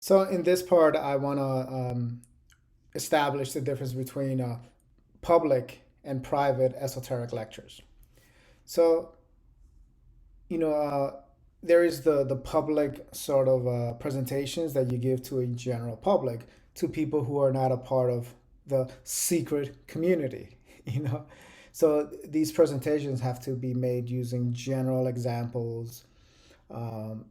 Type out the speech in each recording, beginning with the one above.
So in this part, I want to establish the difference between public and private esoteric lectures. So you know, there is the public sort of presentations that you give to a general public, to people who are not a part of the secret community. You know, so these presentations have to be made using general examples, and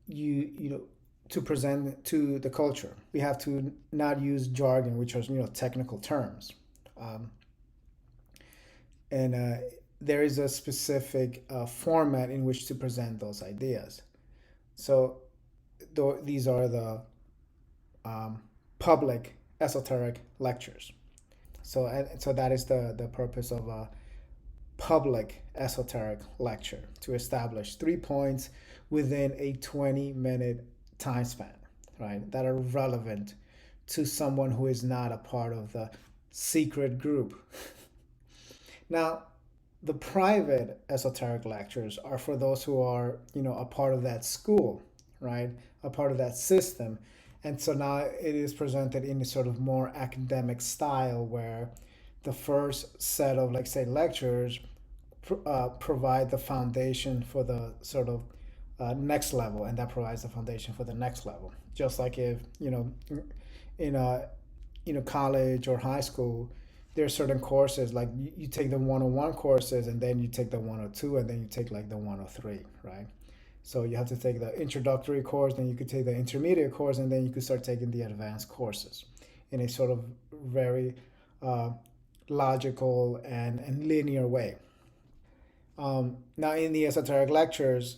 you know, to present to the culture. We have to not use jargon, which are technical terms, um, and there is a specific format in which to present those ideas. So these are the um, public esoteric lectures. So that is the purpose of a public esoteric lecture, to establish 3 points within a 20-minute time span, right? That are relevant to someone who is not a part of the secret group. Now, the private esoteric lectures are for those who are, a part of that school, right? A part of that system. And so now it is presented in a sort of more academic style, where the first set of, like, say, lectures provide the foundation for the sort of next level, and that provides the foundation for the next level. Just like if, in a college or high school, there are certain courses, like you take the 101 courses, and then you take the 102, and then you take like the 103, right? So you have to take the introductory course, then you could take the intermediate course, and then you could start taking the advanced courses in a sort of very uh, logical and linear way. Now, in the esoteric lectures,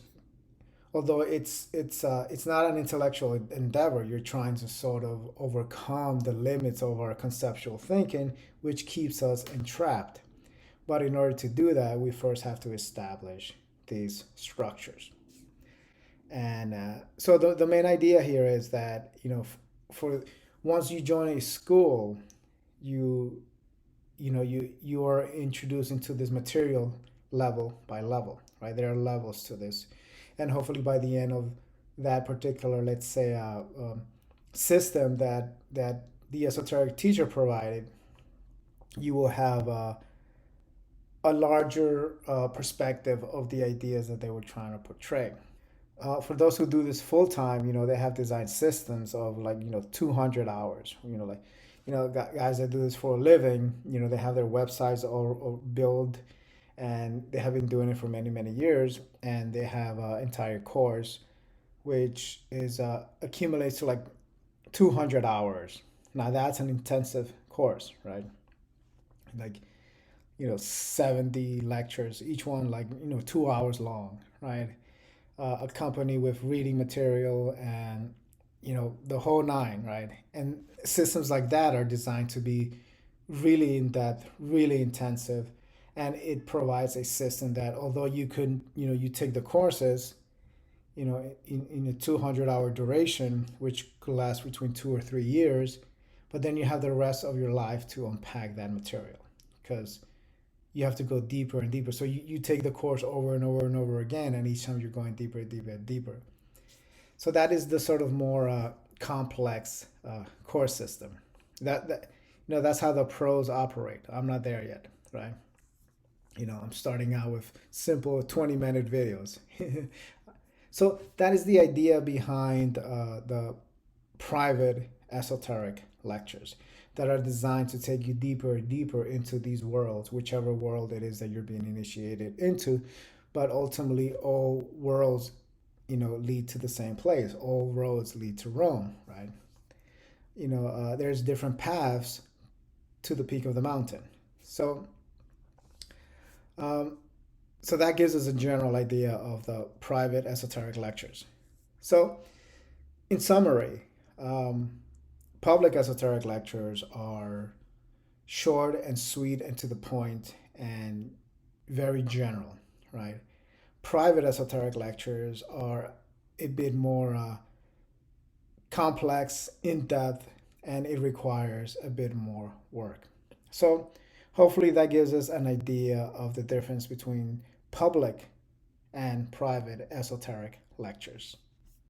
although it's not an intellectual endeavor, you're trying to sort of overcome the limits of our conceptual thinking, which keeps us entrapped. But in order to do that, we first have to establish these structures. And so the main idea here is that, for once you join a school, you you are introduced into this material level by level, right? There are levels to this, and hopefully by the end of that particular, let's say, system that the esoteric teacher provided, you will have a larger perspective of the ideas that they were trying to portray. For those who do this full time, they have designed systems of, like, 200 hours. Like, guys that do this for a living, they have their websites all built, and they have been doing it for many, many years, and they have an entire course which is accumulates to like 200 hours. Now that's an intensive course, right? Like, 70 lectures, each one like, 2 hours long, right? Accompanied with reading material, and the whole nine, right? And systems like that are designed to be really in depth, really intensive, and it provides a system that, although you could, you take the courses, in a 200-hour duration, which could last between 2 or 3 years, but then you have the rest of your life to unpack that material, because you have to go deeper and deeper. So you take the course over and over and over again, and each time you're going deeper and deeper and deeper. So that is the sort of more complex course system. That that's how the pros operate. I'm not there yet, right? I'm starting out with simple 20-minute videos. So that is the idea behind the private esoteric lectures, that are designed to take you deeper and deeper into these worlds, whichever world it is that you're being initiated into. But ultimately, all worlds, lead to the same place. All roads lead to Rome, right? There's different paths to the peak of the mountain. So, um, so that gives us a general idea of the private esoteric lectures. So, in summary, um, public esoteric lectures are short and sweet and to the point and very general, right? Private esoteric lectures are a bit more complex, in depth, and it requires a bit more work. So, hopefully, that gives us an idea of the difference between public and private esoteric lectures.